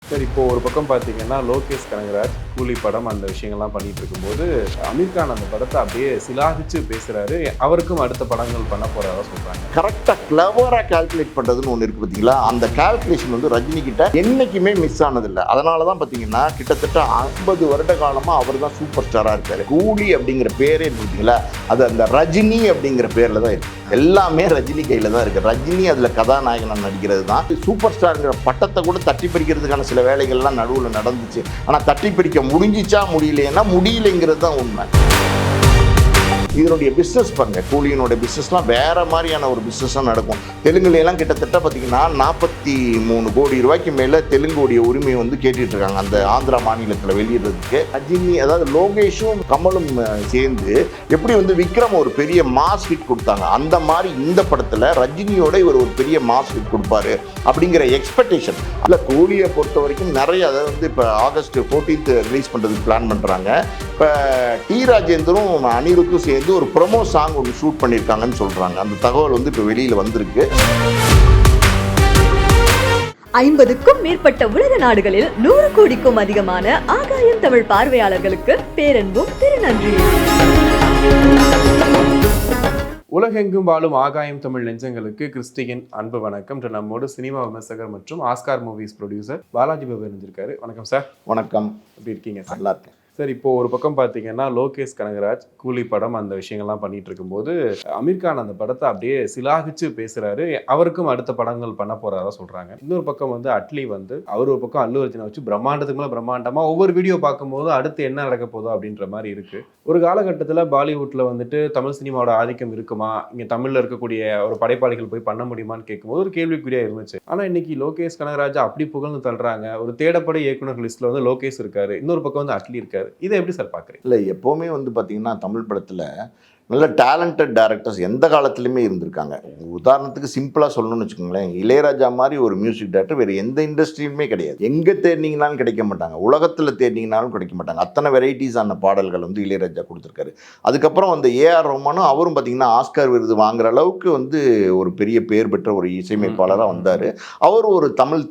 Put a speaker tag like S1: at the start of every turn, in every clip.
S1: Sir இப்போ ஒரு பக்கம் பார்த்தீங்கன்னா லோகேஷ் கனகராஜ் கூலி படம் அந்த விஷயங்கள்லாம் பண்ணிட்டு இருக்கும்போது அமீர் கான் அந்த படத்தை அப்படியே சிலாகிச்சு பேசுறாரு. அவருக்கும் அடுத்த படங்கள் பண்ண போறதா சொல்றாங்க.
S2: கரெக்டாக கிளவராக கால்குலேட் பண்ணுறதுன்னு ஒன்று இருக்குது பார்த்தீங்களா? அந்த கால்குலேஷன் வந்து ரஜினி கிட்ட என்றைக்குமே மிஸ் ஆனதில்லை. அதனால தான் பார்த்தீங்கன்னா கிட்டத்தட்ட 50 வருட காலமாக அவர் தான் சூப்பர் ஸ்டாராக இருக்காரு. கூலி அப்படிங்கிற பேரே பார்த்தீங்களா, அது அந்த ரஜினி அப்படிங்கிற பேரில் தான் இருக்குது. எல்லாமே ரஜினி கையில் தான் இருக்குது. ரஜினி அதில் கதாநாயகனாக நடிக்கிறது தான். சூப்பர் ஸ்டாருங்கிற பட்டத்தை கூட தட்டி பறிக்கிறதுக்கான சில வேலைகள்லாம் நடுவில் நடந்துச்சு. ஆனால் தட்டி பறிக்க முடிஞ்சிச்சா முடியலைன்னா முடியலைங்கிறது தான் உண்மை. இதனுடைய பிஸ்னஸ் பாருங்க, கூலியினுடைய பிஸ்னஸ்லாம் வேற மாதிரியான ஒரு பிஸ்னஸாக நடக்கும். தெலுங்குலாம் கிட்டத்தட்ட பார்த்தீங்கன்னா 43 கோடி ரூபாய்க்கு மேலே தெலுங்குடைய உரிமையை வந்து கேட்டுட்டு இருக்காங்க அந்த ஆந்திரா மாநிலத்தில் வெளியிடுறதுக்கு. ரஜினி அதாவது லோகேஷும் கமலும் சேர்ந்து எப்படி வந்து விக்ரம் ஒரு பெரிய மாஸ் ஹிட் கொடுத்தாங்க, அந்த மாதிரி இந்த படத்தில் ரஜினியோட இவர் ஒரு பெரிய மாஸ் ஹிட் கொடுப்பாரு அப்படிங்கிற எக்ஸ்பெக்டேஷன். இல்லை, கூலியை பொறுத்த வரைக்கும் நிறைய, அதாவது வந்து இப்போ ஆகஸ்ட் 14th ரிலீஸ் பண்ணுறதுக்கு பிளான் பண்ணுறாங்க. இப்போ டி ராஜேந்தரும் அனிருத்தும் சேர்ந்து ஒரு ப்ரொமோ சாங் ஒன்று ஷூட் பண்ணியிருக்காங்கன்னு சொல்கிறாங்க. அந்த தகவல் வந்து இப்போ வெளியில் வந்திருக்கு.
S3: 50க்கும் மேற்பட்ட உலக நாடுகளில் 100 கோடிக்கும் அதிகமான ஆகாயம் தமிழ் பார்வையாளர்களுக்கு பேரன்பும் திருநன்றியும்.
S1: உலகெங்கும் வாழும் ஆகாயம் தமிழ் நெஞ்சங்களுக்கு கிறிஸ்டியின் அன்பு வணக்கம். நம்மோடு சினிமா விமர்சகர் மற்றும் Oscar movies producer Balaji Babu இருந்திருக்காரு. வணக்கம் சார்.
S2: வணக்கம்.
S1: எப்படி இருக்கீங்க சார்?
S2: நல்லா இருக்கேன்
S1: சார். இப்போ ஒரு பக்கம் பார்த்தீங்கன்னா லோகேஷ் கனகராஜ் கூலி படம் அந்த விஷயங்கள்லாம் பண்ணிட்டு இருக்கும்போது அமீர் கான் அந்த படத்தை அப்படியே சிலாகிச்சு பேசுறாரு. அவருக்கும் அடுத்த படங்கள் பண்ண போறதா சொல்றாங்க. இன்னொரு பக்கம் வந்து அட்லி வந்து அவர் ஒரு பக்கம் அல்லு அர்ஜுனை வச்சு பிரம்மாண்டத்துக்கு மேலே பிரம்மாண்டமா ஒவ்வொரு வீடியோ பார்க்கும்போது அடுத்து என்ன நடக்க போதோ அப்படின்ற மாதிரி இருக்கு. ஒரு காலகட்டத்தில் பாலிவுட்ல வந்துட்டு தமிழ் சினிமாவோட ஆதிக்கம் இருக்குமா, இங்க தமிழ்ல இருக்கக்கூடிய ஒரு படைப்பாளிகள் போய் பண்ண முடியுமான்னு கேட்கும்போது ஒரு கேள்விக்குறியா இருந்துச்சு. ஆனா இன்னைக்கு லோகேஷ் கனகராஜ் அப்படி புகழ்ந்து தள்ளுறாங்க. ஒரு தேடப்பட இயக்குனர் லிஸ்ட்ல வந்து லோகேஷ் இருக்காரு, இன்னொரு பக்கம் வந்து அட்லி இருக்காரு. இதை எப்படி சார் பார்க்குறீங்க?
S2: இல்லை, எப்போவுமே வந்து பார்த்தீங்கன்னா தமிழ் படத்தில் நல்ல டேலண்டட் டேரக்டர்ஸ் எந்த காலத்துலையுமே இருந்திருக்காங்க. உதாரணத்துக்கு சிம்பிளாக சொல்லணும்னு வச்சுக்கோங்களேன், இளையராஜா மாதிரி ஒரு மியூசிக் டேரக்டர் வேறு எந்த இண்டஸ்ட்ரியுமே கிடையாது. எங்கே தேடினீங்கனாலும் கிடைக்க மாட்டாங்க, உலகத்தில் தேடினீங்கனாலும் கிடைக்க மாட்டாங்க. அத்தனை வெரைட்டிஸான பாடல்கள் வந்து இளையராஜா கொடுத்துருக்காரு. அதுக்கப்புறம் வந்து ஏஆர் ரஹ்மானும் அவரும் பார்த்திங்கன்னா ஆஸ்கார் விருது வாங்குற அளவுக்கு வந்து ஒரு பெரிய பேர் பெற்ற ஒரு இசையமைப்பாளராக வந்தார். அவர் ஒரு தமிழ்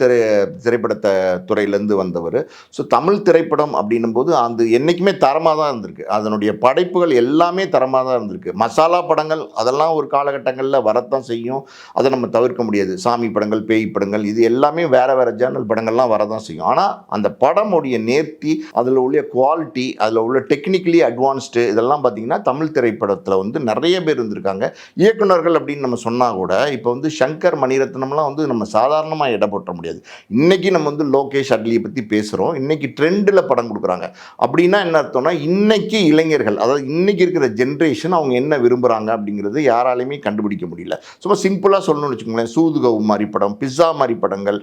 S2: திரைப்படத்தை துறையிலேருந்து வந்தவர். ஸோ தமிழ் திரைப்படம் அப்படின்னும் போது அந்த என்றைக்குமே தரமாக தான் இருந்திருக்கு. அதனுடைய படைப்புகள் எல்லாமே தரமாக தான் இருந்திருக்கு. மசாலா படங்கள் அதெல்லாம் ஒரு காலகட்டங்களில் வரத்தான் செய்யும், அதை நம்ம தவிர்க்க முடியாது. சாமி படங்கள், பேய் படங்கள், இது எல்லாமே வேற வேற ஜேர்னல் படங்கள்லாம் வரதான் செய்யும். ஆனால் அந்த படமுடைய நேர்த்தி, அதில் உள்ள குவாலிட்டி, அதில் உள்ள டெக்னிக்கலி அட்வான்ஸ்டு, இதெல்லாம் பார்த்தீங்கன்னா தமிழ் திரைப்படத்தில் வந்து நிறைய பேர் இருந்திருக்காங்க. இயக்குநர்கள் அப்படின்னு நம்ம சொன்னால் கூட இப்போ வந்து சங்கர், மணிரத்னம்லாம் வந்து நம்ம சாதாரணமாக இட போட்ட முடியாது. இன்றைக்கி நம்ம வந்து லோகேஷ், அட்லியை பற்றி பேசுகிறோம். இன்றைக்கி ட்ரெண்டில் படம் கொடுக்குறாங்க அப்படின்னா என்ன அர்த்தம்னா, இன்றைக்கி இளைஞர்கள், அதாவது இன்றைக்கி இருக்கிற ஜென்ரேஷன் அவங்க என்ன விரும்புகிறாங்க அப்படிங்கிறது யாராலையுமே கண்டுபிடிக்க முடியல. சும்மா சிம்பிளாக சொல்லணும்னு வச்சுக்கோங்களேன், சூதுகவு மாதிரி படம், பிஸ்ஸா மாதிரி படங்கள்,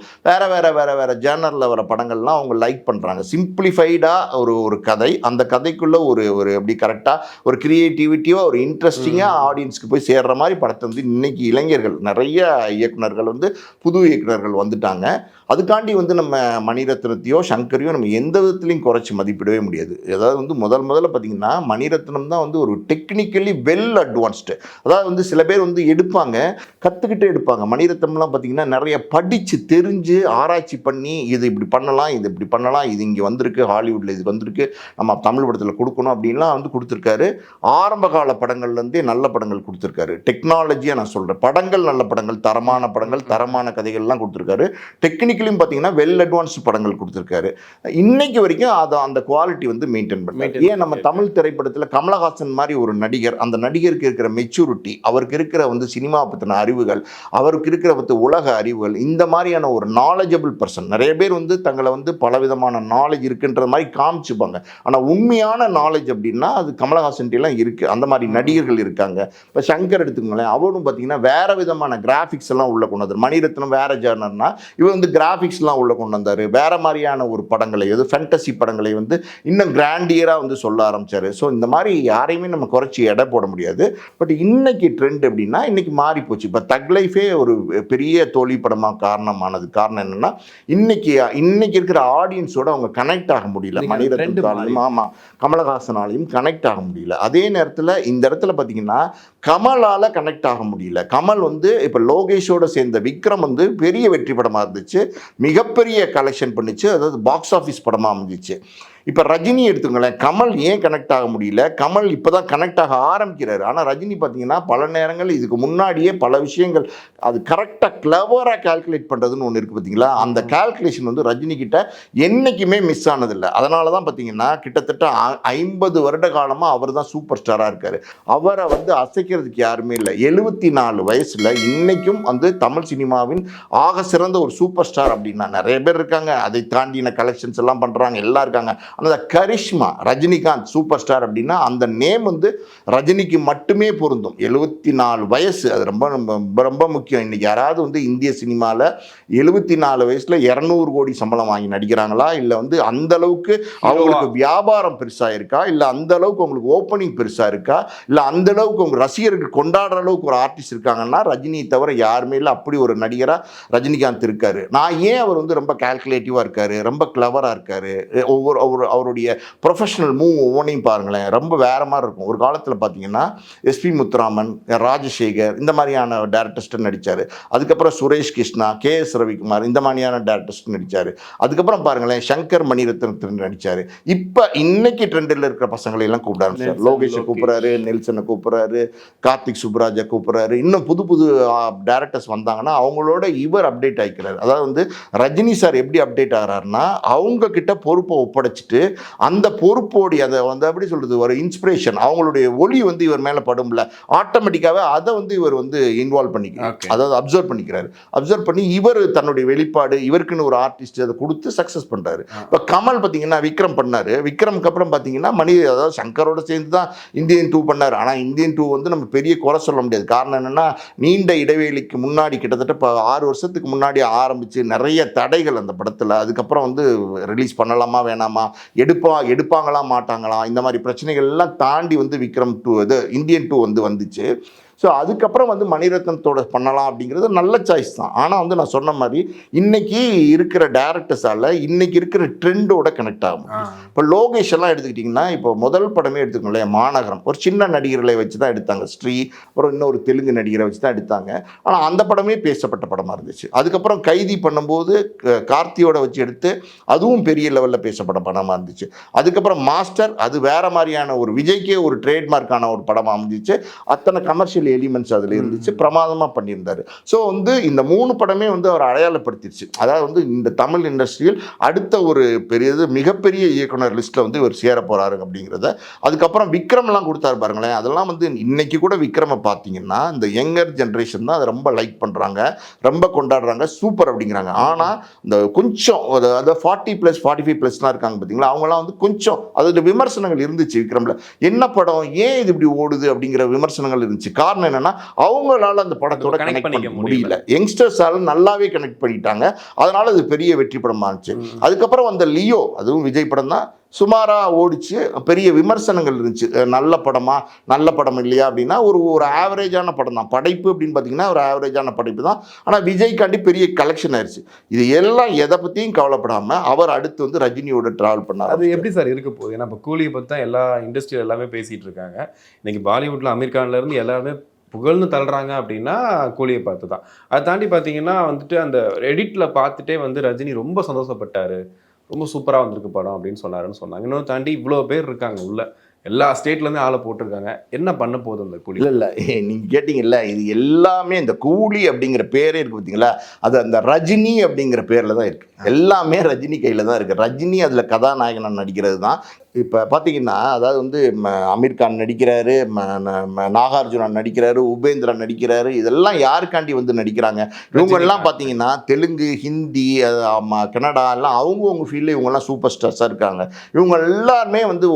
S2: வேறு ஜேர்னலில் வர படங்கள்லாம் அவங்க லைக் பண்ணுறாங்க. சிம்பிளிஃபைடாக ஒரு கதை, அந்த கதைக்குள்ளே ஒரு அப்படி கரெக்டாக ஒரு க்ரியேட்டிவிட்டியாக ஒரு இன்ட்ரெஸ்டிங்காக ஆடியன்ஸ்க்கு போய் சேர்கிற மாதிரி படத்தை வந்து இன்றைக்கி இளைஞர்கள், நிறைய இயக்குநர்கள் வந்து புது இயக்குநர்கள் வந்துட்டாங்க. அதுக்காண்டி வந்து நம்ம மணிரத்னத்தையோ சங்கரையோ நம்ம எந்த விதத்துலையும் குறைச்சி மதிப்பிடவே முடியாது. அதாவது வந்து முதல்ல பார்த்தீங்கன்னா மணிரத்னம் தான் வந்து ஒரு டெக்னிக்கலி வெல் அட்வான்ஸ்டு. அதாவது வந்து சில பேர் வந்து எடுப்பாங்க, கற்றுக்கிட்டே எடுப்பாங்க. மணிரத்னம்லாம் பார்த்தீங்கன்னா நிறைய படித்து தெரிஞ்சு ஆராய்ச்சி பண்ணி இது இப்படி பண்ணலாம், இது இப்படி பண்ணலாம், இது இங்கே வந்திருக்கு, ஹாலிவுட்டில் இது வந்திருக்கு, நம்ம தமிழ் படத்தில் கொடுக்கணும் அப்படின்லாம் வந்து கொடுத்துருக்காரு. ஆரம்ப கால படங்கள்லேருந்தே நல்ல படங்கள் கொடுத்துருக்காரு. டெக்னாலஜியாக நான் சொல்கிறேன், படங்கள் நல்ல படங்கள், தரமான படங்கள், தரமான கதைகள்லாம் கொடுத்துருக்காரு. டெக்னிக்கலியும் பார்த்தீங்கன்னா வெல் அட்வான்ஸ்டு படங்கள் கொடுத்துருக்காரு. இன்னைக்கு வரைக்கும் அதை அந்த குவாலிட்டி வந்து மெயின்டைன் பண்ணி. ஏன் நம்ம தமிழ் திரைப்படத்தில் கமலஹாசன் மாதிரி ஒரு நடிகர், அந்த நடிகருக்கு இருக்கிற மெச்சூரிட்டி, அவருக்கு இருக்கிற வந்து சினிமா பற்றின அறிவுகள், அவருக்கு இருக்கிற வந்து உலக அறிவுகள், இந்த மாதிரியான ஒரு நாலேஜபிள் பர்சன். நிறைய பேர் வந்து தங்களை வந்து பலவிதமான நாலேஜ் இருக்குன்ற மாதிரி காமிச்சுப்பாங்க. ஆனால் உண்மையான நாலேஜ் அப்படின்னா அது கமலஹாசன்லாம் இருக்குது. அந்த மாதிரி நடிகர்கள் இருக்காங்க. இப்போ சங்கர் எடுத்துக்கோங்களேன், அவரும் பார்த்தீங்கன்னா வேறு விதமான கிராஃபிக்ஸ் எல்லாம் உள்ள கொண்டு வந்தார். மணிரத்னம் வேறு ஜேர்னர்னா இவர் வந்து கிராஃபிக்ஸ்லாம் உள்ள கொண்டு வந்தார். வேறு மாதிரியான ஒரு படங்களை, ஃபேண்டசி படங்களை வந்து இன்னும் கிராண்டியராக வந்து சொல்ல ஆரம்பித்தார். ஸோ இந்த மாதிரி யாரையுமே நம்ம குறைச்சி இட எடை போட முடியாது. பட் இன்னைக்கு ட்ரெண்ட் எப்படின்னா இன்னைக்கு மாறி போச்சு. இப்போ தக் லைஃபே ஒரு பெரிய தோல்வி படமாக காரணம் என்னன்னா இன்னைக்கு இருக்கிற ஆடியன்ஸோட அவங்க கனெக்ட் ஆக முடியல. மணிரத்னத்தாலையும் கமலஹாசனாலையும் கனெக்ட் ஆக முடியல. அதே நேரத்தில் இந்த இடத்துல பார்த்தீங்கன்னா கமலால் கனெக்ட் ஆக முடியல. கமல் வந்து இப்போ லோகேஷோட சேர்ந்த விக்ரம் வந்து பெரிய வெற்றி படமாக இருந்துச்சு, மிகப்பெரிய கலெக்ஷன் பண்ணிச்சு, அதாவது பாக்ஸ் ஆஃபீஸ் படமாக அமைஞ்சிச்சு. இப்போ ரஜினி எடுத்துங்களேன், கமல் ஏன் கனெக்ட் ஆக முடியல? கமல் இப்போ தான் கனெக்ட் ஆக ஆரம்பிக்கிறாரு. ஆனால் ரஜினி பார்த்தீங்கன்னா பல நேரங்கள் இதுக்கு முன்னாடியே பல விஷயங்கள் அது கரெக்டாக கிளவராக கால்குலேட் பண்ணுறதுன்னு ஒன்று இருக்குது பார்த்தீங்களா? அந்த கால்குலேஷன் வந்து ரஜினி கிட்ட என்றைக்குமே மிஸ் ஆனதில்லை. அதனால தான் பார்த்தீங்கன்னா கிட்டத்தட்ட 50 வருட காலமாக அவர் தான் சூப்பர் ஸ்டாராக இருக்கார். அவரை வந்து அசைக்கிறதுக்கு யாருமே இல்லை. 74 வயசில் இன்னைக்கும் வந்து தமிழ் சினிமாவின் ஆக சிறந்த ஒரு சூப்பர் ஸ்டார் அப்படின்னா நிறைய பேர் இருக்காங்க. அதை தாண்டின கலெக்ஷன்ஸ் எல்லாம் பண்ணுறாங்க, எல்லாம் இருக்காங்க. அந்த கரிஷ்மா ரஜினிகாந்த் சூப்பர் ஸ்டார் அப்படின்னா அந்த நேம் வந்து ரஜினிக்கு மட்டுமே பொருந்தும். 74 வயசு, அது ரொம்ப ரொம்ப ரொம்ப முக்கியம். இன்னைக்கு யாராவது வந்து இந்திய சினிமாவில் 74 வயசுல 200 கோடி சம்பளம் வாங்கி நடிக்கிறாங்களா, இல்லை வந்து அந்த அளவுக்கு அவங்களுக்கு வியாபாரம் பெருசா இருக்கா, இல்லை அந்த அளவுக்கு அவங்களுக்கு ஓப்பனிங் பெருசா இருக்கா, இல்லை அந்த அளவுக்கு அவங்க ரசிகர்கள் கொண்டாடுற அளவுக்கு ஒரு ஆர்டிஸ்ட் இருக்காங்கன்னா ரஜினியை தவிர யாருமே இல்லை. அப்படி ஒரு நடிகரா ரஜினிகாந்த் இருக்காரு. நான் ஏன் அவர் வந்து ரொம்ப கால்குலேட்டிவா இருக்காரு, ரொம்ப கிளவரா இருக்காரு, அவருடைய ப்ரொஃபஷனல் மூவ் ஒவ்வொன்றையும் பாருங்களேன், ரொம்ப வேற மாதிரி இருக்கும். ஒரு காலத்தில் பார்த்தீங்கன்னா எஸ்பி முத்துராமன், ராஜசேகர் இந்த மாதிரியான டேரக்டர்ஸ்ட்டு நடித்தார். அதுக்கப்புறம் சுரேஷ் கிருஷ்ணா, கேஎஸ் ரவிக்குமார் இந்த மாதிரியான டேரக்டர்ஸ்ட் நடித்தார். அதுக்கப்புறம் பாருங்களேன் சங்கர் மணிரத்னம் நடித்தார். இப்போ இன்னைக்கு ட்ரெண்டில் இருக்கிற பசங்களை எல்லாம் கூப்பிட ஆரம்பிச்சார். லோகேஷை கூப்பிட்றாரு, நெல்சனை கூப்பிட்றாரு, கார்த்திக் சுப்ராஜை கூப்பிட்றாரு. இன்னும் புது புது டேரக்டர்ஸ் வந்தாங்கன்னா அவங்களோட இவர் அப்டேட் ஆகிக்கிறார். அதாவது வந்து ரஜினி சார் எப்படி அப்டேட் ஆகிறாருன்னா அவங்க கிட்ட பொறுப்பை ஒப்படைச்சிட்டு அந்த பொறுப்போடி அதை வந்து எப்படி சொல்றது ஒரு இன்ஸ்பிரேஷன் அவங்களுடைய ஒளி வந்து இவர் மேலே படும்ல, ஆட்டோமேட்டிக்காகவே அதை வந்து இவர் வந்து இன்வால்வ் பண்ணிக்கிறார். அதாவது அப்சர்வ் பண்ணிக்கிறாரு. அப்சர்வ் பண்ணி இவர் தன்னுடைய வெளிப்பாடு இவருக்குன்னு ஒரு ஆர்டிஸ்ட் அதை கொடுத்து சக்ஸஸ் பண்ணுறாரு. இப்போ கமல் பார்த்தீங்கன்னா விக்ரம் பண்ணாரு. விக்ரம்க்கு அப்புறம் பார்த்தீங்கன்னா அதாவது சங்கரோட சேர்ந்து தான் இந்தியன் 2 பண்ணார். ஆனால் இந்தியன் 2 வந்து நம்ம பெரிய குறை சொல்ல முடியாது. காரணம் என்னன்னா நீண்ட இடைவெளிக்கு முன்னாடி கிட்டத்தட்ட இப்போ 6 வருஷத்துக்கு முன்னாடி ஆரம்பிச்சு நிறைய தடைகள் அந்த படத்தில். அதுக்கப்புறம் வந்து ரிலீஸ் பண்ணலாமா வேணாமா, எடுப்பாங்களா மாட்டாங்களா, இந்த மாதிரி பிரச்சனைகள் எல்லாம் தாண்டி வந்து விக்ரம் 2 இது இந்தியன் 2 வந்து வந்துச்சு. ஸோ அதுக்கப்புறம் வந்து மணிரத்னத்தோட பண்ணலாம் அப்படிங்கிறது நல்ல சாய்ஸ் தான். ஆனால் வந்து நான் சொன்ன மாதிரி இன்னைக்கு இருக்கிற டேரக்டர்ஸால் இன்னைக்கு இருக்கிற ட்ரெண்டோட கனெக்ட் ஆகும். இப்போ லோகேஷ் எல்லாம் எடுத்துக்கிட்டிங்கன்னா இப்போ முதல் படமே எடுத்துக்கோங்களேன், மாநகரம் ஒரு சின்ன நடிகர்களை வச்சு தான் எடுத்தாங்க. ஸ்ரீ அப்புறம் இன்னொரு தெலுங்கு நடிகரை வச்சு தான் எடுத்தாங்க. ஆனால் அந்த படமே பேசப்பட்ட படமாக இருந்துச்சு. அதுக்கப்புறம் கைதி பண்ணும்போது கார்த்தியோட வச்சு எடுத்து அதுவும் பெரிய லெவலில் பேசப்பட்ட படமாக இருந்துச்சு. அதுக்கப்புறம் மாஸ்டர் அது வேற மாதிரியான ஒரு விஜய்க்கே ஒரு ட்ரேட்மார்க்கான ஒரு படமாக அமைஞ்சிச்சு. அத்தனை கமர்ஷியல் எலிமெண்ட்ஸ் அதில் இருந்துச்சு, பிரமாதமாக பண்ணியிருந்தாரு. ஸோ வந்து இந்த 3 படமே வந்து அவர் அடையாளப்படுத்திடுச்சு. அதாவது வந்து இந்த தமிழ் இண்டஸ்ட்ரியில் அடுத்த ஒரு மிகப்பெரிய இயக்குனர் லிஸ்ட்டில் வந்து இவர் சேர போகிறாரு அப்படிங்கிறத. அதுக்கப்புறம் விக்ரம்லாம் கொடுத்தாரு பாருங்களேன். அதெல்லாம் வந்து இன்னைக்கு கூட விக்ரமை பார்த்தீங்கன்னா இந்த யங்கர் ஜென்ரேஷன் தான் அதை ரொம்ப லைக் பண்ணுறாங்க, ரொம்ப கொண்டாடுறாங்க, சூப்பர் அப்படிங்கிறாங்க. ஆனால் இந்த கொஞ்சம் அதாவது 40+, 45+லாம் இருக்காங்க பார்த்தீங்களா, அவங்களாம் வந்து கொஞ்சம் அதோட விமர்சனங்கள் இருந்துச்சு விக்ரமில். என்ன படம், ஏன் இது இப்படி ஓடுது அப்படிங்கிற விமர்சனங்கள் இருந்துச்சு. காரணம் என்னன்னா அவங்களால அந்த படத்தோட கனெக்ட் பண்ண முடியல. யங்ஸ்டர்ஸால நல்லாவே கனெக்ட் பண்ணிட்டாங்க. அதனால அது பெரிய வெற்றி படமா இருந்துச்சு. அதுக்கப்புறம் அந்த லியோ, அதுவும் விஜய் படம் தான், சுமாராக ஓடிச்சு, பெரிய விமர்சனங்கள் இருந்துச்சு. நல்ல படமா நல்ல படம் இல்லையா அப்படின்னா ஒரு ஆவரேஜான படம் தான். படைப்பு அப்படின்னு பார்த்தீங்கன்னா ஒரு ஆவரேஜான படைப்பு தான். ஆனால் விஜய்காண்டி பெரிய கலெக்ஷன் ஆயிடுச்சு. இது எல்லாம் எதை பற்றியும் கவலைப்படாமல் அவர் அடுத்து வந்து ரஜினியோட ட்ராவல் பண்ணார்.
S1: அது எப்படி சார் இருக்க போகுது? ஏன்னா இப்போ கூலியை பற்றி தான் எல்லா இண்டஸ்ட்ரியில் எல்லாமே பேசிகிட்டு இருக்காங்க. இன்னைக்கு பாலிவுட்டில் அமீர் கான்லேருந்து எல்லாருமே புகழ்ந்து தள்ளுறாங்க அப்படின்னா கூலியை பார்த்து தான். அதை தாண்டி பார்த்தீங்கன்னா வந்துட்டு அந்த எடிட்டில் பார்த்துட்டே வந்து ரஜினி ரொம்ப சந்தோஷப்பட்டார், ரொம்ப சூப்பராக வந்திருக்கு படம் அப்படின்னு சொன்னாங்க. இன்னொன்று தாண்டி இவ்வளோ பேர் இருக்காங்க உள்ள, எல்லா ஸ்டேட்லேருந்து ஆளை போட்டிருக்காங்க. என்ன பண்ண போகுது அந்த கூலி?
S2: இல்லை நீங்கள் கேட்டிங்கல்ல, இது எல்லாமே இந்த கூலி அப்படிங்கிற பேரே இருக்குது பார்த்தீங்களா, அது அந்த ரஜினி அப்படிங்கிற பேரில் தான் இருக்குது. எல்லாமே ரஜினி கையில் தான் இருக்குது. ரஜினி அதில் கதாநாயகனாக நடிக்கிறது தான். இப்போ பார்த்தீங்கன்னா அதாவது வந்து அமீர் கான் நடிக்கிறாரு, நாகார்ஜுனா நடிக்கிறாரு, உபேந்திரா நடிக்கிறாரு. இதெல்லாம் யாருக்காண்டி வந்து நடிக்கிறாங்க? இவங்கெல்லாம் பார்த்தீங்கன்னா தெலுங்கு, ஹிந்தி, கன்னடா எல்லாம் அவங்கவுங்க ஃபீல்டில் இவங்கெல்லாம் சூப்பர் ஸ்டார்ஸாக இருக்காங்க. இவங்க எல்லாருமே வந்து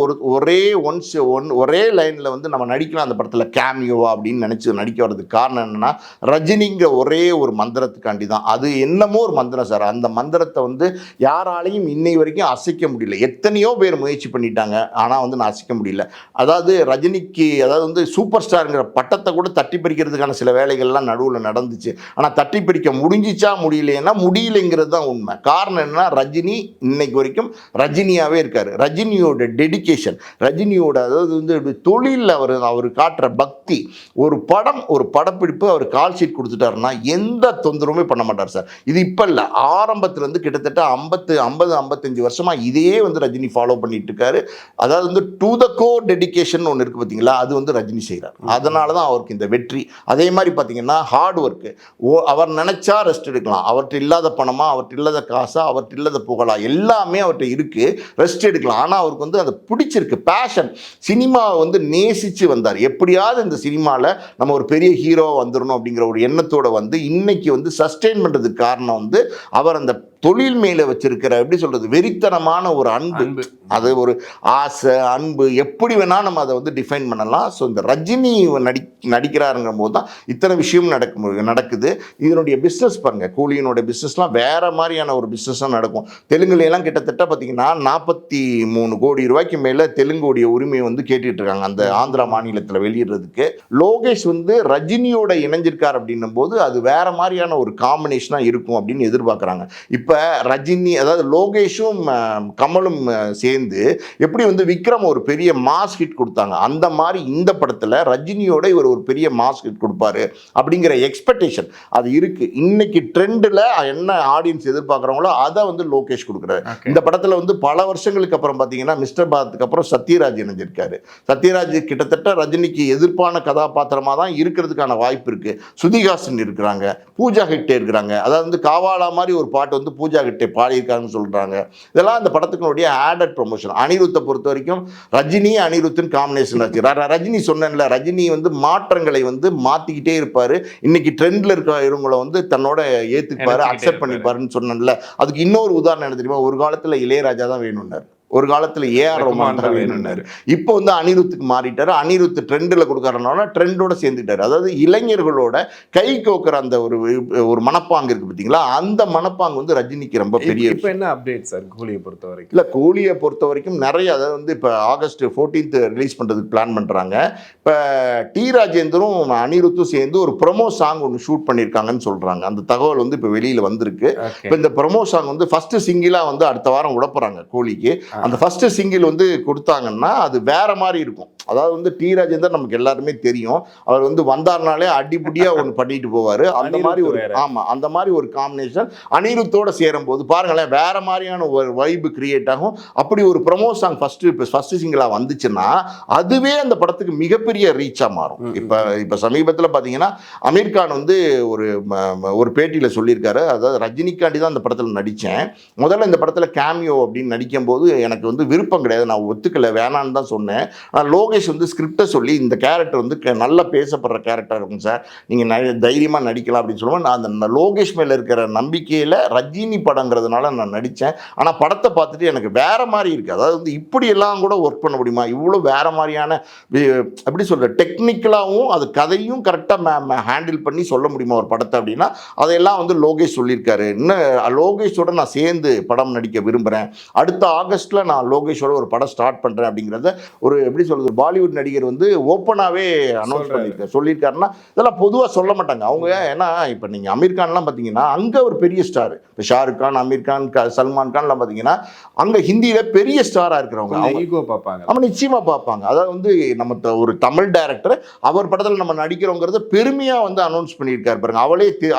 S2: ஒரே லைனில் வந்து நம்ம நடிக்கலாம் அந்த படத்தில் கேமியோவா அப்படின்னு நினச்சி நடிக்க வர்றதுக்கு காரணம் என்னென்னா ரஜினிங்கிற ஒரே ஒரு மந்திரத்துக்காண்டி தான். அது என்னமோ ஒரு மந்திரம் சார். அந்த மந்திரத்தை வந்து யாராலையும் இன்னை வரைக்கும் அசைக்க முடியல. எத்தனையோ பேர் முயற்சி பண்ணி பண்ணிட்டாங்க, ஆனால் வந்து நான் அசைக்க முடியல. அதாவது ரஜினிக்கு அதாவது வந்து சூப்பர் ஸ்டாருங்கிற பட்டத்தை கூட தட்டி பறிக்கிறதுக்கான சில வேலைகள்லாம் நடுவில் நடந்துச்சு. ஆனால் தட்டி பறிக்க முடிஞ்சிச்சா முடியலைன்னா முடியலைங்கிறது தான் உண்மை. காரணம் என்னன்னா, ரஜினி இன்னைக்கு வரைக்கும் ரஜினியாகவே இருக்கார். ரஜினியோட டெடிகேஷன், ரஜினியோட அதாவது வந்து தொழிலில் அவர் காட்டுற பக்தி, ஒரு படப்பிடிப்பு அவர் கால் ஷீட் கொடுத்துட்டாருன்னா எந்த தொந்தரவுமே பண்ண மாட்டார் சார். இது இப்போ இல்லை, ஆரம்பத்துலேருந்து கிட்டத்தட்ட 50-55 வருஷமா இதே வந்து ரஜினி ஃபாலோ பண்ணிட்டு இருக்காரு. அதாவது வந்து டு த கோர் டெடிகேஷன் ஒன்று இருக்குது பார்த்தீங்களா, அது வந்து ரஜினி செய்கிறார். அதனால தான் அவருக்கு இந்த வெற்றி. அதே மாதிரி பார்த்தீங்கன்னா ஹார்ட் ஒர்க்கு, அவர் நினைச்சா ரெஸ்ட் எடுக்கலாம். அவர்கிட்ட இல்லாத பணமா, அவர்கிட்ட இல்லாத காசா, அவர்கிட்ட இல்லாத புகழா, எல்லாமே அவர்கிட்ட இருக்கு, ரெஸ்ட் எடுக்கலாம். ஆனால் அவருக்கு வந்து அது பிடிச்சிருக்கு, பேஷன். சினிமாவை வந்து நேசித்து வந்தார். எப்படியாவது இந்த சினிமாவில் நம்ம ஒரு பெரிய ஹீரோ வந்துடணும் அப்படிங்கிற ஒரு எண்ணத்தோடு வந்து இன்னைக்கு வந்து சஸ்டெயின் பண்ணுறதுக்கு காரணம் வந்து அவர் அந்த தொழில் மேலே வச்சிருக்கிற எப்படி சொல்றது வெறித்தனமான ஒரு அன்பு. அது ஒரு ஆசை, அன்பு, எப்படி வேணால் நம்ம அதை வந்து டிஃபைன் பண்ணலாம். ஸோ இந்த ரஜினி நடிக்கிறாருங்கிற போது தான் இத்தனை விஷயம் நடக்குது. இதனுடைய பிஸ்னஸ் பாருங்கள், கூலியினுடைய பிஸ்னஸ்லாம் வேறு மாதிரியான ஒரு பிஸ்னஸாக நடக்கும். தெலுங்குலாம் கிட்டத்தட்ட பார்த்தீங்கன்னா 43 கோடி ரூபாய்க்கு மேலே தெலுங்குடைய உரிமையை வந்து கேட்டுட்டு இருக்காங்க அந்த ஆந்திரா மாநிலத்தில் வெளியிடுறதுக்கு. லோகேஷ் வந்து ரஜினியோட இணைஞ்சிருக்கார் அப்படின்னும் போது அது வேற மாதிரியான ஒரு காம்பினேஷனாக இருக்கும் அப்படின்னு எதிர்பார்க்குறாங்க. இப்போ ரஜினி அதாவது லோகேஷும் கமலும் சேர்ந்து எப்படி வந்து விக்ரம் ஒரு பெரிய மாஸ் ஹிட் கொடுத்தாங்க, அந்த மாதிரி இந்த படத்தில் ரஜினியோட இவர் ஒரு பெரிய மாஸ் ஹிட் கொடுப்பாரு அப்படிங்கிற எக்ஸ்பெக்டேஷன் அது இருக்கு. இன்னைக்கு ட்ரெண்டில் என்ன ஆடியன்ஸ் எதிர்பார்க்குறாங்களோ அதை வந்து லோகேஷ் கொடுக்குறாரு. இந்த படத்தில் வந்து பல வருஷங்களுக்கு அப்புறம் பார்த்தீங்கன்னா மிஸ்டர் பாரத்துக்கு அப்புறம் சத்யராஜ் இணைஞ்சிருக்காரு. சத்யராஜ் கிட்டத்தட்ட ரஜினிக்கு எதிர்ப்பான கதாபாத்திரமாக தான் இருக்கிறதுக்கான வாய்ப்பு இருக்கு. சுதிகாசன் இருக்கிறாங்க, பூஜா ஹெக்டே இருக்கிறாங்க. அதாவது வந்து காவாலா மாதிரி ஒரு பாட்டு வந்து பூஜா ஹெக்டே பாடியிருக்காங்கன்னு சொல்றாங்க. இதெல்லாம் இந்த படத்துக்குடைய ஆடட் ப்ரொமோஷன். அனிருத்தை பொறுத்த வரைக்கும் ரஜினி அனிருத்தின் காம்பினேஷன் ஆச்சு. ரஜினி சொன்னேன்ல, ரஜினி வந்து மாற்றங்களை வந்து மாத்திக்கிட்டே இருப்பாரு. இன்னைக்கு ட்ரெண்ட்ல இருக்க இவங்களை வந்து தன்னோட ஏத்துப்பாரு, அக்செப்ட் பண்ணிப்பாருன்னு சொன்னேன்ல. அதுக்கு இன்னொரு உதாரணம் என்ன தெரியுமா, ஒரு காலத்துல இளையராஜா தான் வேணும்னாரு, ஒரு காலத்தில் ஏஆர் ரஹ்மான் தான் வேணும்னாரு. இப்போ வந்து அனிருத்துக்கு மாறிட்டாரு. அனிருத் ட்ரெண்டில் கொடுக்கறதுனால ட்ரெண்டோட சேர்ந்துட்டாரு. அதாவது இளைஞர்களோட கை கோக்குற அந்த ஒரு மனப்பாங்கு இருக்கு பார்த்தீங்களா, அந்த மனப்பாங்கு வந்து ரஜினிக்கு ரொம்ப பெரிய.
S1: இப்போ என்ன அப்டேட் சார் கூலியை பொறுத்த வரைக்கும்?
S2: இல்லை, கூலியை பொறுத்த வரைக்கும் நிறைய, அதாவது வந்து இப்போ ஆகஸ்ட் 14 ரிலீஸ் பண்ணுறதுக்கு பிளான் பண்ணுறாங்க. இப்போ டி ராஜேந்தரும் அனிருத்தும் சேர்ந்து ஒரு ப்ரொமோ சாங் ஒன்று ஷூட் பண்ணியிருக்காங்கன்னு சொல்கிறாங்க. அந்த தகவல் வந்து இப்போ வெளியில் வந்திருக்கு. இப்போ இந்த ப்ரொமோ சாங் வந்து ஃபர்ஸ்ட் சிங்கிளாக வந்து அடுத்த வாரம் விட போகிறாங்க கூலிக்கு. அந்த ஃபர்ஸ்ட் சிங்கிள் வந்து கொடுத்தாங்கன்னா அது வேற மாதிரி இருக்கும். அதாவது வந்து டி ராஜேந்தர் நமக்கு எல்லாருமே தெரியும், அவர் வந்து வந்தார்னாலே அடிபுடியா ஒன்று பண்ணிட்டு போவார். அந்த மாதிரி ஒரு அந்த மாதிரி ஒரு காம்பினேஷன் அனிருத்தோட சேரும் போது பாருங்களேன் வேற மாதிரியான ஒரு வைப் கிரியேட் ஆகும். அப்படி ஒரு ப்ரொமோ சாங் ஃபர்ஸ்ட் சிங்கிளா வந்துச்சுன்னா அதுவே அந்த படத்துக்கு மிகப்பெரிய ரீச்சா மாறும். இப்போ சமீபத்தில் பார்த்தீங்கன்னா அமீர் கான் வந்து ஒரு பேட்டியில் சொல்லியிருக்காரு, அதாவது ரஜினிகாண்டி தான் அந்த படத்தில் நடித்தேன், முதல்ல இந்த படத்தில் கேமியோ அப்படின்னு நடிக்கும் போது எனக்கு வந்து விருப்பம் கிடையாது, நான் ஒத்துக்கல, வேணான்னு தான் சொன்னேன். லோகேஷ் வந்து ஸ்கிரிப்டை சொல்லி இந்த கேரக்டர் வந்து நல்லா பேசப்படுற கேரக்டர் இருக்கும் சார், நீங்கள் தைரியமாக நடிக்கலாம் அப்படின்னு சொல்லுவேன். நான் அந்த லோகேஷ் மேலே இருக்கிற நம்பிக்கையில் ரஜினி படங்கிறதுனால நான் நடித்தேன். ஆனால் படத்தை பார்த்துட்டு எனக்கு வேற மாதிரி இருக்குது. அதாவது வந்து இப்படியெல்லாம் கூட ஒர்க் பண்ண முடியுமா, இவ்வளோ வேற மாதிரியான எப்படி சொல்கிற டெக்னிக்கலாகவும் அது கதையும் கரெக்டாக ஹேண்டில் பண்ணி சொல்ல முடியுமா ஒரு படத்தை அப்படின்னா அதையெல்லாம் வந்து லோகேஷ் சொல்லியிருக்காரு. இன்னும் லோகேஷோட நான் சேர்ந்து படம் நடிக்க விரும்புகிறேன், அடுத்த ஆகஸ்ட்ல நான் லோகேஷோட ஒரு படம் ஸ்டார்ட் பண்றேன் அப்படிங்கிறத ஒரு எப்படி சொல்றது பாலிவுட் நடிகர் வந்து ஓப்பனாகவே அனௌன்ஸ் சொல்லியிருக்காருன்னா இதெல்லாம் பொதுவாக சொல்ல மாட்டாங்க அவங்க. ஏன்னா இப்போ நீங்கள் அமீர் கான்லாம் பார்த்தீங்கன்னா அங்கே ஒரு பெரிய ஸ்டார், இப்போ ஷாருக் கான், அமீர் கான், சல்மான் கான்லாம் பார்த்தீங்கன்னா அங்கே ஹிந்தியில் பெரிய ஸ்டாராக இருக்கிறவங்க அவங்க ஈகோ பார்ப்பாங்க. நம்ம நிச்சயமாக பார்ப்பாங்க. அதாவது வந்து நம்ம ஒரு தமிழ் டைரக்டர் அவர் படத்தில் நம்ம நடிக்கிறோங்கிறத பெருமையாக வந்து அனௌன்ஸ் பண்ணியிருக்காரு பாருங்க,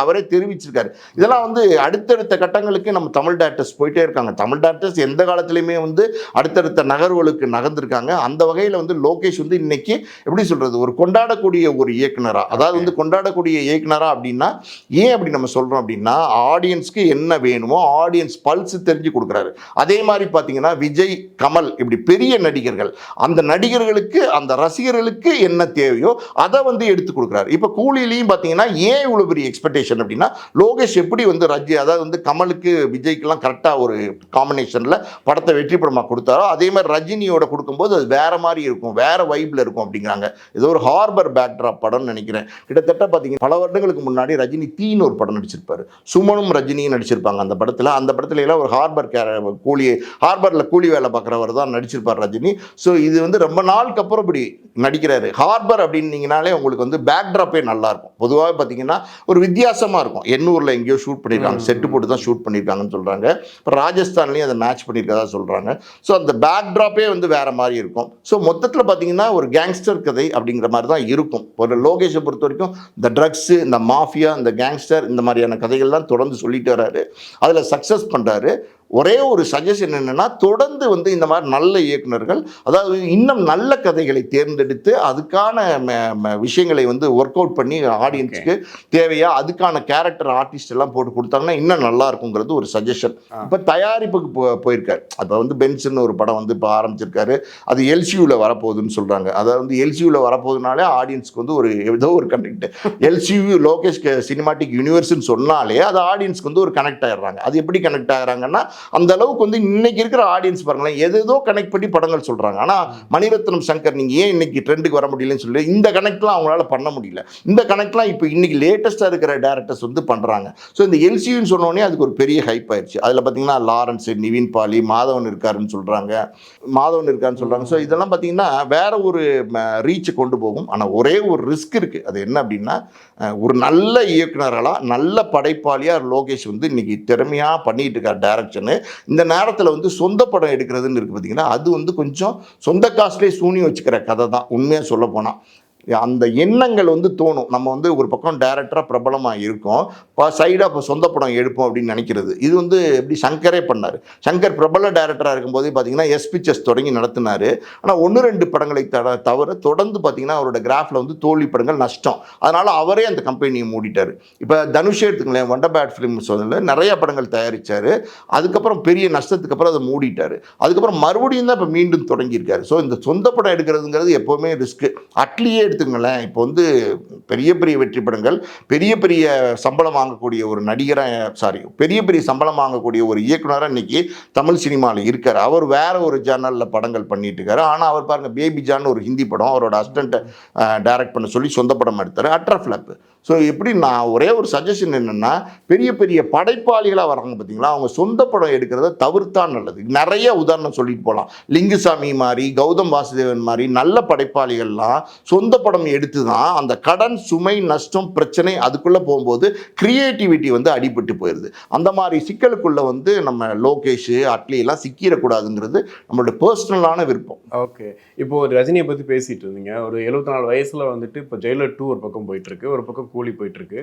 S2: அவரே தெரிவிச்சிருக்காரு. இதெல்லாம் வந்து அடுத்தடுத்த கட்டங்களுக்கு நம்ம தமிழ் டைரக்டர்ஸ் போயிட்டே இருக்காங்க. தமிழ் டைரக்டர்ஸ் எந்த காலத்திலையுமே வந்து அடுத்தடுத்த நகர்வுகளுக்கு நகர்ந்திருக்காங்க. அந்த வகையில் வந்து லோகேஷ் வந்து இன்னைக்கு எப்படி சொல்றது ஒரு கொண்டாடக்கூடிய ஒரு இயக்குனரா, அதாவது வந்து கொண்டாடக்கூடிய இயக்குனரா அப்படின்னா ஏன் அப்படி நம்ம சொல்றோம் அப்படின்னா ஆடியன்ஸ்க்கு என்ன வேணுமோ ஆடியன்ஸ் பல்ஸ் தெரிஞ்சு கொடுக்குறாரு. அதே மாதிரி பார்த்தீங்கன்னா விஜய், கமல் இப்படி பெரிய நடிகர்கள், அந்த நடிகர்களுக்கு அந்த ரசிகர்களுக்கு என்ன தேவையோ அதை வந்து எடுத்து கொடுக்குறாரு. இப்போ கூலிலையும் பார்த்தீங்கன்னா ஏன் இவ்வளோ பெரிய எக்ஸ்பெக்டேஷன் அப்படின்னா லோகேஷ் எப்படி வந்து அதாவது வந்து கமலுக்கு விஜய்க்கெல்லாம் கரெக்டாக ஒரு காம்பினேஷனில் படத்தை வெற்றி படமாக கொடுத்தாரோ அதே மாதிரி ரஜினியோட கொடுக்கும்போது அது வேற மாதிரி இருக்கும், வேற வேற வைப்ல இருக்கும் அப்படிங்கிறாங்க. ஏதோ ஒரு ஹார்பர் பேக்ட்ராப் படம்னு நினைக்கிறேன். கிட்டத்தட்ட பார்த்தீங்கன்னா பல வருடங்களுக்கு முன்னாடி ரஜினி தீன்னு ஒரு படம் நடிச்சிருப்பாரு. சுமனும் ரஜினியும் நடிச்சிருப்பாங்க அந்த படத்தில். அந்த படத்துல எல்லாம் ஒரு ஹார்பரில் கூலி வேலை பார்க்குறவர் தான் நடிச்சிருப்பார் ரஜினி. ஸோ இது வந்து ரொம்ப நாளுக்கு அப்புறம் இப்படி நடிக்கிறாரு. ஹார்பர் அப்படின்னீங்கனாலே உங்களுக்கு வந்து பேக்ட்ராப்பே நல்லா இருக்கும். பொதுவாக பார்த்தீங்கன்னா ஒரு வித்தியாசமாக இருக்கும். எண்ணூரில் எங்கேயோ ஷூட் பண்ணியிருக்காங்க, செட்டு போட்டு தான் ஷூட் பண்ணியிருக்காங்கன்னு சொல்கிறாங்க. இப்போ ராஜஸ்தான்லேயும் அதை மேட்ச் பண்ணியிருக்கதா சொல்கிறாங்க. ஸோ அந்த பேக்ட்ராப்பே வந்து வேற மாதிரி இருக்கும். ஸோ மொத்தத்தில் பார்த்தீங்கன்னா ஒரு கேங்ஸ்டர் கதை அப்படிங்கிற மாதிரி தான் இருக்கும். ஒரு லோகேஷை பொறுத்த வரைக்கும் இந்த ட்ரக்ஸு, இந்த மாஃபியா, இந்த கேங்ஸ்டர், இந்த மாதிரியான கதைகள்லாம் தொடர்ந்து சொல்லிட்டு வர்றாரு. அதில் சக்ஸஸ் பண்ணுறாரு. ஒரே ஒரு சஜஷன் என்னென்னா, தொடர்ந்து வந்து இந்த மாதிரி நல்ல இயக்குனர்கள், அதாவது இன்னும் நல்ல கதைகளை தேர்ந்தெடுத்து அதுக்கான விஷயங்களை வந்து ஒர்க் அவுட் பண்ணி ஆடியன்ஸுக்கு தேவையா அதுக்கான கேரக்டர் ஆர்டிஸ்ட் எல்லாம் போட்டு கொடுத்தாங்கன்னா இன்னும் நல்லா இருக்குங்கிறது ஒரு சஜஷன். இப்போ தயாரிப்புக்கு போயிருக்காரு. அப்போ வந்து பென்ஸ்னு ஒரு படம் வந்து இப்போ ஆரம்பிச்சிருக்காரு. அது எல்சியூவில் வரப்போகுதுன்னு சொல்கிறாங்க. அதாவது வந்து எல்சியூவில் வரப்போகுதுனாலே ஆடியன்ஸ்க்கு வந்து ஒரு ஏதோ ஒரு கனெக்ட். எல்சியூ லோகேஷ் சினிமாட்டிக் யூனிவர்ஸ்ன்னு சொன்னாலே அது ஆடியன்ஸ்க்கு வந்து ஒரு கனெக்ட் ஆகிடுறாங்க. அது எப்படி கனெக்ட் ஆகிறாங்கன்னா, அந்த அளவுக்கு வந்து இன்னைக்கு இருக்கிற ஆடியன்ஸ் பாருங்களேன், ஏதோ கனெக்ட் பண்ணி படங்கள் சொல்றாங்க. ஆனா மணிரத்னம் சங்கர் நீங்க ஏன் இன்னைக்கு ட்ரெண்டுக்கு வர முடியலன்னு சொல்லி இந்த கனெக்ட்லாம் அவங்களால பண்ண முடியல. இந்த கனெக்ட்லாம் இப்போ இன்னைக்கு லேட்டஸ்டா இருக்கிற டேரக்டர்ஸ் வந்து பண்றாங்க. ஸோ இந்த எல்சியூன்னு சொன்னோடனே அதுக்கு ஒரு பெரிய ஹைப் ஆயிடுச்சு. அதில் பார்த்தீங்கன்னா லாரன்ஸ், நிவின் பாலி, மாதவன் இருக்காருன்னு சொல்றாங்க. ஸோ இதெல்லாம் பார்த்தீங்கன்னா வேற ஒரு ரீச்சை கொண்டு போகும். ஆனால் ஒரே ஒரு ரிஸ்க் இருக்கு. அது என்ன அப்படின்னா, ஒரு நல்ல இயக்குனர்களா நல்ல படைப்பாளியா லோகேஷ் வந்து இன்னைக்கு திறமையா பண்ணிட்டு இருக்கார் டைரக்ஷன். இந்த நேரத்தில் வந்து சொந்த படம் எடுக்கிறதுன்னு இருக்கு பார்த்தீங்கன்னா, அது வந்து கொஞ்சம் சொந்த காசுலேயே சூனியம் வச்சுக்கிற கதை தான் உண்மையாக சொல்ல போனால். அந்த எண்ணங்கள் வந்து தோணும். நம்ம வந்து ஒரு பக்கம் டைரக்டராக பிரபலமாக இருக்கோம், சைடாக இப்போ சொந்த படம் எடுப்போம் அப்படின்னு நினைக்கிறது. இது வந்து எப்படி சங்கரே பண்ணார். சங்கர் பிரபல டைரக்டராக இருக்கும்போதே பார்த்தீங்கன்னா எஸ் பிக்சர்ஸ் தொடங்கி நடத்தினார். ஆனால் 1-2 படங்களை தவிர தொடர்ந்து பார்த்தீங்கன்னா அவரோட கிராஃபில் வந்து தோல்வி படங்கள் நஷ்டம். அதனால் அவரே அந்த கம்பெனியை மூடிட்டார். இப்போ தனுஷே எடுத்துங்களேன், வண்டர் பேட் ஃபிலிம்ஸ் வந்து நிறைய படங்கள் தயாரித்தார். அதுக்கப்புறம் பெரிய நஷ்டத்துக்கு அப்புறம் அதை மூடிட்டார். அதுக்கப்புறம் மறுபடியும் தான் இப்போ மீண்டும் தொடங்கியிருக்காரு. ஸோ இந்த சொந்த படம் எடுக்கிறதுங்கிறது எப்போவுமே ரிஸ்க்கு. அட்லியே எடுத்துங்களேன், இப்போ வந்து பெரிய பெரிய வெற்றி படங்கள், பெரிய பெரிய சம்பளம் வாங்கக்கூடிய ஒரு பெரிய பெரிய சம்பளம் வாங்கக்கூடிய ஒரு இயக்குனராக இன்னைக்கு தமிழ் சினிமாவில் இருக்கார். அவர் வேற ஒரு ஜேர்னலில் படங்கள் பண்ணிட்டு இருக்காரு. ஆனால் அவர் பாருங்க, பேபி ஜான் ஒரு ஹிந்தி படம் அவரோட அசிஸ்டண்ட்டை டைரக்ட் பண்ண சொல்லி சொந்த படம் எடுத்தார், அட்ரா ஃபிளாப். ஸோ எப்படி நான் ஒரே ஒரு சஜஷன் என்னென்னா, பெரிய பெரிய படைப்பாளிகளாக வராங்க பார்த்தீங்களா, அவங்க சொந்த படம் எடுக்கிறத தவிர்த்தா நல்லது. நிறைய உதாரணம் சொல்லிட்டு போகலாம். லிங்குசாமி மாதிரி, கௌதம் வாசுதேவன் மாதிரி நல்ல படைப்பாளிகள்லாம் சொந்த படம் எடுத்து தான் அந்த கடன் சுமை நஷ்டம் பிரச்சனை அதுக்குள்ளே போகும்போது கிரியேட்டிவிட்டி வந்து அடிபட்டு போயிடுது. அந்த மாதிரி சிக்கலுக்குள்ளே வந்து நம்ம லோகேஷ், அட்லி எல்லாம் சிக்கிடக்கூடாதுங்கிறது நம்மளோட பர்சனலான விருப்பம்.
S1: ஓகே, இப்போ ரஜினியை பற்றி பேசிட்டு இருந்தீங்க. ஒரு 74 வயசில் வந்துட்டு இப்போ ஜெயிலர் 2 ஒரு பக்கம் போயிட்டுருக்கு, ஒரு பக்கம் கூலி போயிட்டுருக்கு.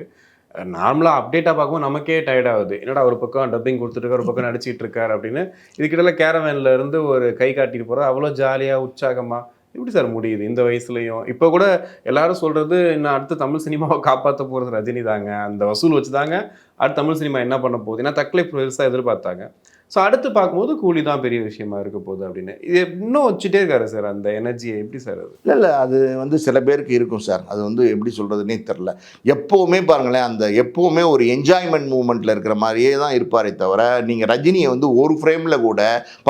S1: நார்மலாக அப்டேட்டாக பார்க்கும்போது நமக்கே டயர்ட் ஆகுது. என்னடா ஒரு பக்கம் டப்பிங் கொடுத்துட்டு ஒரு பக்கம் நடிச்சிட்டு இருக்காரு அப்படின்னு. இதுக்கிட்ட கேரவேன்ல இருந்து ஒரு கை காட்டிட்டு போகிற அவ்வளோ ஜாலியாக உற்சாகமாக எப்படி சார் முடியுது இந்த வயசுலையும்? இப்போ கூட எல்லாரும் சொல்கிறது, இன்னும் அடுத்து தமிழ் சினிமாவை காப்பாற்ற போகிறது ரஜினி தாங்க, அந்த வசூல் வச்சு தாங்க அடுத்து தமிழ் சினிமா என்ன பண்ண போகுது, ஏன்னா தக்கலை பெருசாக எதிர்பார்த்தாங்க. ஸோ அடுத்து பார்க்கும்போது கூலி தான் பெரிய விஷயமா இருக்க போகுது அப்படின்னு இது இன்னும் வச்சுட்டே இருக்காரு சார் அந்த எனர்ஜியை. எப்படி சார் அது?
S2: இல்லை அது வந்து சில பேருக்கு இருக்கும் சார். அது வந்து எப்படி சொல்கிறதுனே தெரில. எப்போவுமே பாருங்களேன், அந்த எப்போவுமே ஒரு என்ஜாய்மெண்ட் மூமெண்ட்டில் இருக்கிற மாதிரியே தான் இருப்பாரே தவிர, நீங்கள் ரஜினியை வந்து ஒரு ஃப்ரேமில் கூட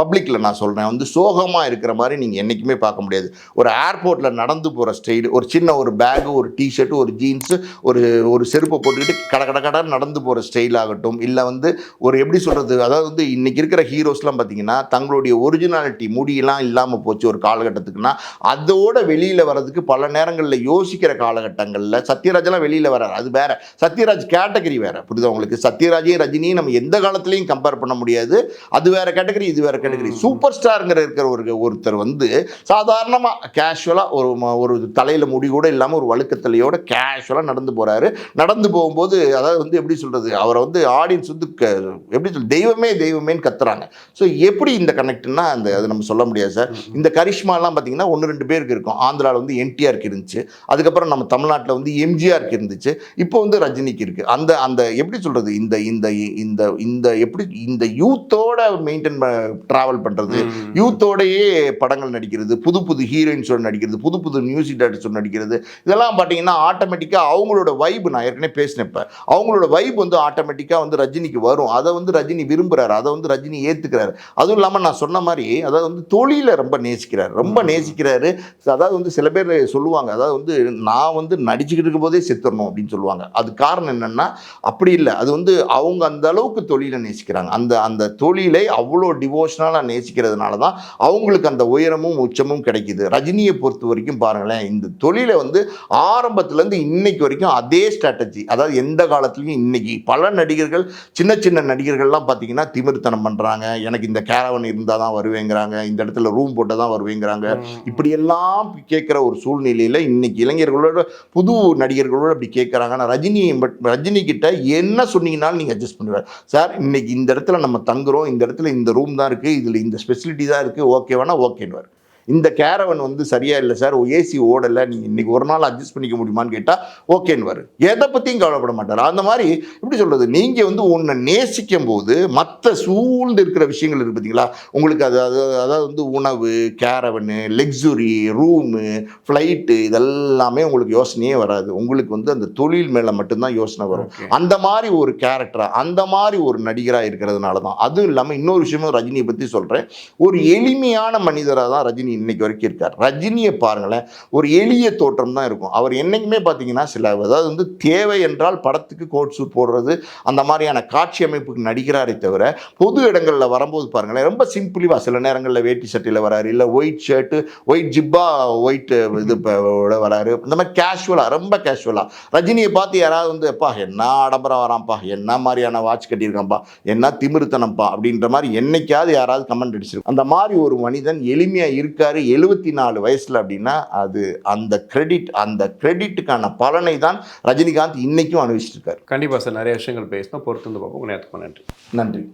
S2: பப்ளிக்கில் நான் சொல்கிறேன் வந்து சோகமாக இருக்கிற மாதிரி நீங்கள் என்றைக்குமே பார்க்க முடியாது. ஒரு ஏர்போர்ட்டில் நடந்து போகிற ஸ்டைலு, ஒரு சின்ன ஒரு பேகு, ஒரு டிஷர்ட்டு, ஒரு ஜீன்ஸு, ஒரு செருப்பை போட்டுக்கிட்டு கடை நடந்து போகிற ஸ்டைல் ஆகட்டும், இல்லை வந்து ஒரு எப்படி சொல்கிறது, அதாவது வந்து இன்னைக்கு இருக்கிற ஹீரோஸ்லாம் பார்த்தீங்கன்னா தங்களுடைய ஒரிஜினாலிட்டி முடியெல்லாம் இல்லாமல் போச்சு ஒரு காலகட்டத்துக்குன்னா, அதோட வெளியில் வர்றதுக்கு பல நேரங்களில் யோசிக்கிற காலகட்டங்களில் சத்யராஜெல்லாம் வெளியில் வர்றாரு. அது வேற, சத்யராஜ் கேட்டகரி வேற. புரியுதா உங்களுக்கு? சத்யராஜையும் ரஜினியும் நம்ம எந்த காலத்துலையும் கம்பேர் பண்ண முடியாது. அது வேற கேட்டகரி, இது வேற கேட்டகரி. சூப்பர் ஸ்டாருங்கிற இருக்கிற ஒருத்தர் வந்து சாதாரணமாக கேஷுவலாக ஒரு தலையில் முடி கூட இல்லாமல் ஒரு வழுக்கத்தலையோட கேஷுவலாக நடந்து போகிறாரு. நடந்து போகும்போது அதாவது வந்து எப்படி சொல்கிறது, அவரை வந்து ஆடியன்ஸ் வந்து எப்படி சொல்றது, தெய்வமேன்னு கத்துறாங்க. ஸோ எப்படி இந்த கனெக்ட்னா அது நம்ம சொல்ல முடியாது சார். இந்த கரிஷ்மாலாம் பார்த்தீங்கன்னா 1-2 பேருக்கு இருக்கும். ஆந்திராவில் வந்து என்டிஆருக்கு இருந்துச்சு, அதுக்கப்புறம் நம்ம தமிழ்நாட்டில் வந்து எம்ஜிஆருக்கு இருந்துச்சு, இப்போ வந்து ரஜினிக்கு இருக்கு. அந்த எப்படி சொல்றது, இந்த எப்படி இந்த யூத்தோட மெயின்டைன் டிராவல் பண்றது, யூத்தோடையே படங்கள் நடிக்கிறது, புது புது ஹீரோயின்ஸோட நடிக்கிறது, புது புது மியூசிக் டைரக்டர்ஸோட நடிக்கிறது, இதெல்லாம் பார்த்தீங்கன்னா ஆட்டோமேட்டிக்காக அவங்களோட வைப், நான் ஏற்கனவே பேசினப்ப அவங்களோட வைப் வந்து ஆட்டோமேட்டிக்காக வந்து ரஜினிக்கு வரும். அதை வந்து ரஜினி விரும்புகிறாரு, அதை வந்து வந்து ரஜினி ஏற்றுக்கிறாரு. அதுவும் இல்லாமல் நான் சொன்ன மாதிரி அதாவது வந்து தொழிலை ரொம்ப நேசிக்கிறார், ரொம்ப நேசிக்கிறாரு. அதாவது வந்து சில பேர் சொல்லுவாங்க, அதாவது வந்து நான் வந்து நடிச்சுக்கிட்டு இருக்கும் போதே செத்துடணும் அப்படின்னு சொல்லுவாங்க. அது காரணம் என்னென்னா அப்படி இல்லை, அது வந்து அவங்க அந்த அளவுக்கு தொழிலை நேசிக்கிறாங்க. அந்த அந்த தொழிலை அவ்வளோ டிவோஷனலாக நேசிக்கிறதுனால தான் அவங்களுக்கு அந்த உயரமும் உச்சமும் கிடைக்குது. ரஜினியை பொறுத்த வரைக்கும் பாருங்களேன், இந்த தொழிலை வந்து ஆரம்பத்துலேருந்து இன்னைக்கு வரைக்கும் அதே ஸ்ட்ராட்டஜி. அதாவது எந்த காலத்துலையும் இன்னைக்கு பல நடிகர்கள், சின்ன சின்ன நடிகர்கள்லாம் பார்த்தீங்கன்னா திமிர்த்தனம் பண்ணுறாங்க. எனக்கு இந்த கேரவன் இருந்தால் தான் வருவேங்கிறாங்க, இந்த இடத்துல ரூம் போட்டால் தான் வருவேங்கிறாங்க. இப்படியெல்லாம் கேட்குற ஒரு சூழ்நிலையில் இன்னைக்கு இளைஞர்களோட புது நடிகர்களோட அப்படி கேட்குறாங்க. ஆனால் ரஜினி கிட்ட என்ன சொன்னீங்கன்னாலும் நீங்கள் அட்ஜஸ்ட் பண்ணுவார். சார் இன்னைக்கு இந்த இடத்துல நம்ம தங்குறோம், இந்த இடத்துல இந்த ரூம் தான் இருக்குது, இதில் இந்த ஸ்பெசிலிட்டி தான் இருக்குது, ஓகேவானா ஓகேன்னுவார். இந்த கேரவன் வந்து சரியா இல்லை சார், ஏசி ஓடலை, நீங்கள் இன்னைக்கு ஒரு நாள் அட்ஜஸ்ட் பண்ணிக்க முடியுமான்னு கேட்டால் ஓகேன்னு. எதை பற்றியும் கவலைப்பட மாட்டார். அந்த மாதிரி எப்படி சொல்கிறது, நீங்கள் வந்து ஒன்றை நேசிக்கும் போது மற்ற சூழ்ந்து இருக்கிற விஷயங்கள் இருக்குது பார்த்தீங்களா, உங்களுக்கு அதாவது வந்து உணவு, கேரவனு, லக்ஸுரி, ரூமு, ஃப்ளைட்டு, இதெல்லாமே உங்களுக்கு யோசனையே வராது. உங்களுக்கு வந்து அந்த தொழில் மேலே மட்டும்தான் யோசனை வரும். அந்த மாதிரி ஒரு கேரக்டராக, அந்த மாதிரி ஒரு நடிகராக இருக்கிறதுனால தான். அதுவும் இல்லாமல் இன்னொரு விஷயமும் ரஜினியை பற்றி சொல்கிறேன், ஒரு எளிமையான மனிதராக தான் ரஜினி இன்னைக்கு வரைக்கும் இருக்கார். ரஜினியை பாருங்களேன், ஒரு எளிய தோற்றம் தான் இருக்கும். அவர் என்னைக்குமே பார்த்தீங்கன்னா அதாவது வந்து தேவை என்றால் படத்துக்கு கோட் சூட் போடுறது, அந்த மாதிரியான காட்சி அமைப்புக்கு நடிக்கிறாரே தவிர பொது இடங்களில் வரும்போது பாருங்களேன் ரொம்ப சிம்பிளிவா, சில நேரங்களில் வேட்டி சட்டையில் வராரு, இல்லை ஒயிட் ஷர்ட்டு, ஒயிட் ஜிப்பா, ஒயிட் இது வராரு. இந்த மாதிரி கேஷுவலாக, ரொம்ப கேஷுவலாக. ரஜினியை பார்த்து யாராவது வந்து எப்பா என்ன ஆடம்பரம் வரான்ப்பா, என்ன மாதிரியான வாட்ச் கட்டியிருக்கான்ப்பா, என்ன திமிருத்தனம்ப்பா அப்படின்ற மாதிரி என்னைக்காவது யாராவது கமெண்ட் அடிச்சிருக்கும். அந்த மாதிரி ஒரு மனிதன் எளிமையாக இருக்காரு 74 வயசுல அப்படின்னா அது அந்த கிரெடிட்டுக்கான பலனை தான் ரஜினிகாந்த் இன்னைக்கும் அனுபவிச்சிட்டு இருக்காரு.
S1: கண்டிப்பாக சார், நிறைய விஷயங்கள் பேசணும், பொறுத்து வந்து பார்ப்போம். நேரத்துக்கு நன்றி.
S2: நன்றி.